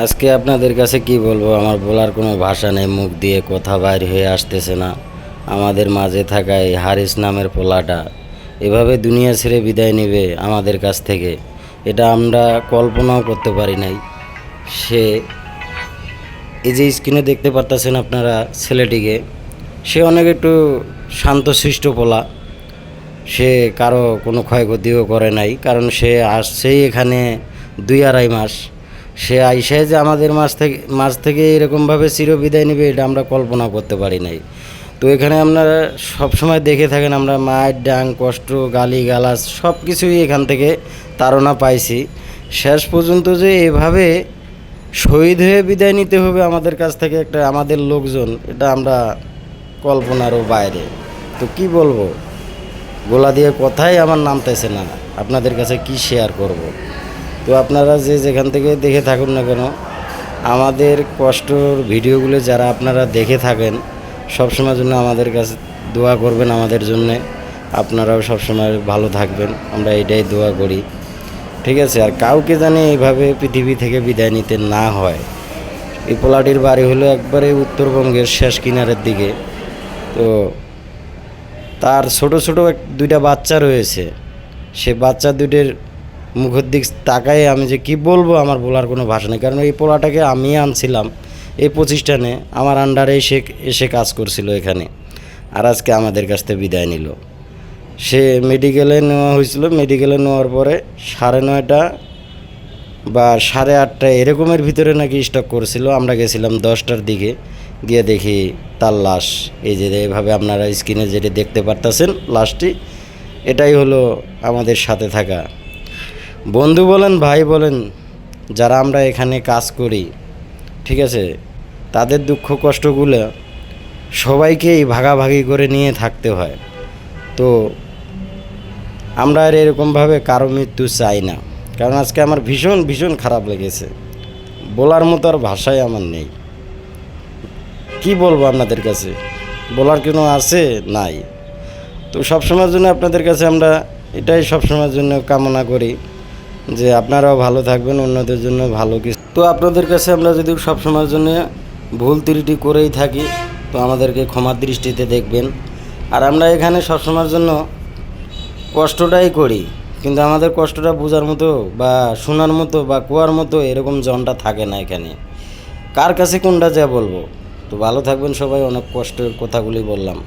আজকে আপনাদের কাছে কি বলবো, আমার বলার কোনো ভাষা নেই, মুখ দিয়ে কথা বাইর হয়ে আসতেছে না। আমাদের মাঝে থাকা এই হারিস নামের পোলাটা এভাবে দুনিয়া ছেড়ে বিদায় নেবে আমাদের কাছ থেকে, এটা আমরা কল্পনাও করতে পারি নাই। সে এই যে স্ক্রিনে দেখতে পারতেছেন আপনারা ছেলেটিকে, সে অনেক একটু শান্তশিষ্ট পোলা। সে কারো কোনো ক্ষয়ক্ষতিও করে নাই, কারণ সে আসছেই এখানে 2-2.5 মাস। সে আইসায় যে আমাদের মাঝ থেকে এরকমভাবে চিরবিদায় নেবে এটা আমরা কল্পনা করতে পারি নাই। তো এখানে আপনারা সবসময় দেখে থাকেন, আমরা মায়ের ডাং কষ্ট গালিগালাজ সব কিছুই এখান থেকে তাড়না পাইছি। শেষ পর্যন্ত যে এভাবে শহীদ হয়ে বিদায় নিতে হবে আমাদের কাছ থেকে একটা আমাদের লোকজন, এটা আমরা কল্পনারও বাইরে। তো কি বলবো, গোলা দিয়ে কথাই আমার নামতেছে না, আপনাদের কাছে কি শেয়ার করব। তো আপনারা যে যেখান থেকে দেখে থাকুন না কেন, আমাদের কষ্টর ভিডিওগুলো যারা আপনারা দেখে থাকেন, সবসময়ের জন্য আমাদের কাছে দোয়া করবেন আমাদের জন্যে। আপনারাও সবসময় ভালো থাকবেন, আমরা এটাই দোয়া করি, ঠিক আছে। আর কাউকে জানি এইভাবে পৃথিবী থেকে বিদায় নিতে না হয়। এই পোলাটির বাড়ি হলো একবারে উত্তরবঙ্গের শেষ কিনারের দিকে। তো তার ছোট ছোট দুইটা বাচ্চা রয়েছে। সে বাচ্চা দুইটার মুখের দিক তাকায় আমি যে কি বলবো, আমার বলার কোনো ভাষা নেই। কারণ এই পোলাটাকে আমি আনছিলাম এই প্রতিষ্ঠানে, আমার আন্ডারে এসে কাজ করছিল এখানে, আর আজকে আমাদের কাছ থেকে বিদায় নিল। সে মেডিকেলে নেওয়া হয়েছিল, মেডিকেলে নেওয়ার পরে 9:30 বা 8:30 এরকমের ভিতরে নাকি স্টক করছিল। আমরা গেছিলাম 10টার দিকে, গিয়ে দেখি তার লাশ এই যে এভাবে আপনারা স্ক্রিনে যেটা দেখতে পারতেছেন লাশটি, এটাই হলো আমাদের সাথে থাকা বন্ধু বলেন ভাই বলেন, যারা আমরা এখানে কাজ করি, ঠিক আছে, তাদের দুঃখ কষ্টগুলো সবাইকেই ভাগাভাগি করে নিয়ে থাকতে হয়। তো আমরা আর এরকমভাবে কারো মৃত্যু চাই না। কারণ আজকে আমার ভীষণ ভীষণ খারাপ লেগেছে, বলার মতো আর ভাষাই আমার নেই। কি বলবো আপনাদের কাছে, বলার কোনো আছে নাই। তো সবসময়ের জন্য আপনাদের কাছে আমরা এটাই সবসময়ের জন্য কামনা করি যে আপনারাও ভালো থাকবেন, অন্যদের জন্য ভালো কিছু। তো আপনাদের কাছে আমরা যদি সবসময়ের জন্য ভুল ত্রুটি করেই থাকি, তো আমাদেরকে ক্ষমার দৃষ্টিতে দেখবেন। আর আমরা এখানে সবসময়ের জন্য কষ্টটাই করি, কিন্তু আমাদের কষ্টটা বোঝার মতো বা শোনার মতো বা কোয়ার মতো এরকম জনটা থাকে না এখানে। কার কাছে কোনটা যা বলবো। তো ভালো থাকবেন সবাই, অনেক কষ্টের কথাগুলি বললাম।